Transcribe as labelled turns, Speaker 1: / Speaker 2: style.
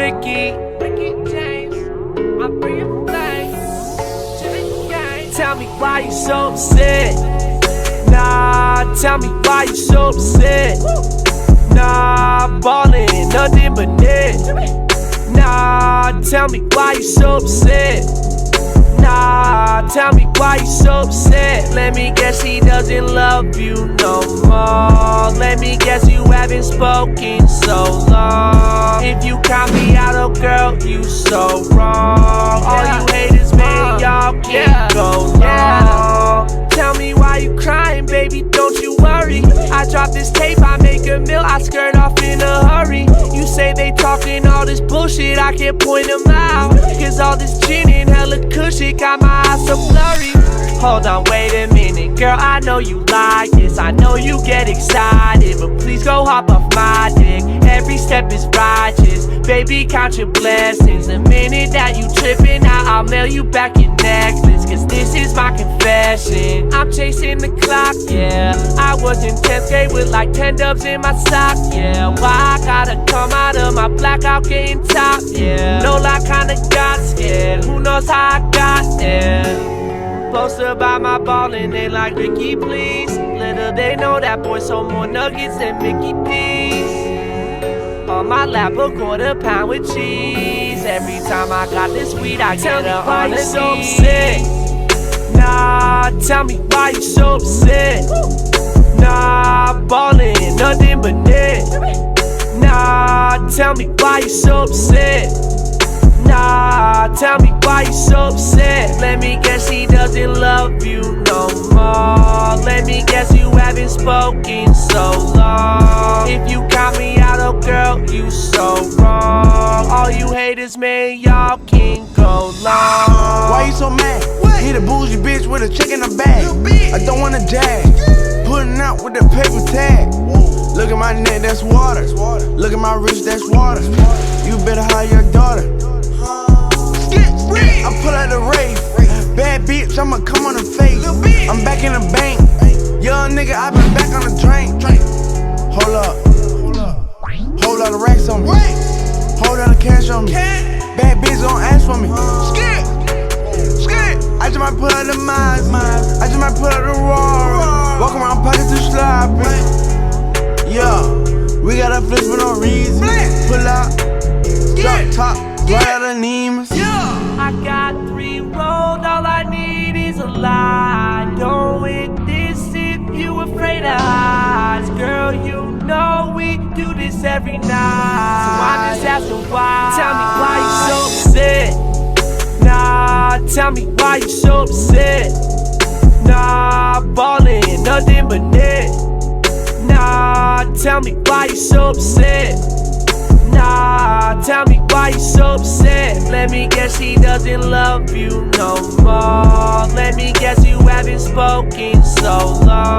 Speaker 1: Ricky James, I'm bringing flames to the game. Tell me why you so upset. Nah, tell me why you so upset. Nah, ballin', nothing but net. Nah, tell me why you so upset. Nah, tell me why you so upset. Let me guess he doesn't love you no more. Let me guess you haven't spoken so long. If you count me out, oh girl, you so wrong. All you haters, man, y'all can't go long. Tell me why you crying, baby. this tape, I make a meal, I skirt off in a hurry. You say they talking all this bullshit, I can't point them out. Cause all this gin and hella cushy got my eyes so blurry. Hold on, wait a minute, girl, I know you like this. I know you get excited, but please go hop off my dick. Every step is righteous, baby, count your blessings. The minute that you tripping out, I'll mail you back your necklace. Cause this is my confession, I'm chasing the clock, yeah. I was in 10th grade with like 10 dubs in my sock, yeah. Why I gotta come out of my blackout getting top, yeah. No lie, kinda got scared, who knows how I got there. Poster by my ball and they like, Ricky, please. Little they know that boy sold more nuggets than Mickey D's. On my lap, a quarter pound with cheese. Every time I got this weed, I get her on the knees. So upset. Nah, tell me why you so upset. Nah, ballin', nothing but net. Nah, tell me why you so upset. Nah, tell me why you so upset. Let me guess he doesn't love you no more. Let me guess you haven't spoken so long. If you count me out, oh girl, you so wrong. All you haters, man, y'all can go long.
Speaker 2: Why you so mad? Hit a bougie bitch with a chick in a bag. I don't wanna jag. Putting out with the paper tag. Look at my neck, that's water. Look at my wrist, that's water. You better hire your daughter. I pull out the rave. Bad bitch, I'ma come on the face. I'm back in the bank. Young nigga, I been back on the train. Hold up. Whole lot of racks on me. Whole lot of cash on me. Bad bitch gon' ask for me. I just might pull out the Maz. I just might pull out the Roar. Walk around pockets too sloppy. Yeah, we got a flex for no reason. Pull out, drop top, right out of Nemus.
Speaker 1: I got 3 rolled, all I need is a lie. Don't hit this if you afraid of heights. Girl, you know we do this every night. So I'm just asking why. Tell me why you so upset. Nah, tell me why you so upset. Nah, ballin', nothing but net. Nah, tell me why you so upset. Nah, tell me why you so upset. Let me guess he doesn't love you no more. Let me guess you haven't spoken so long.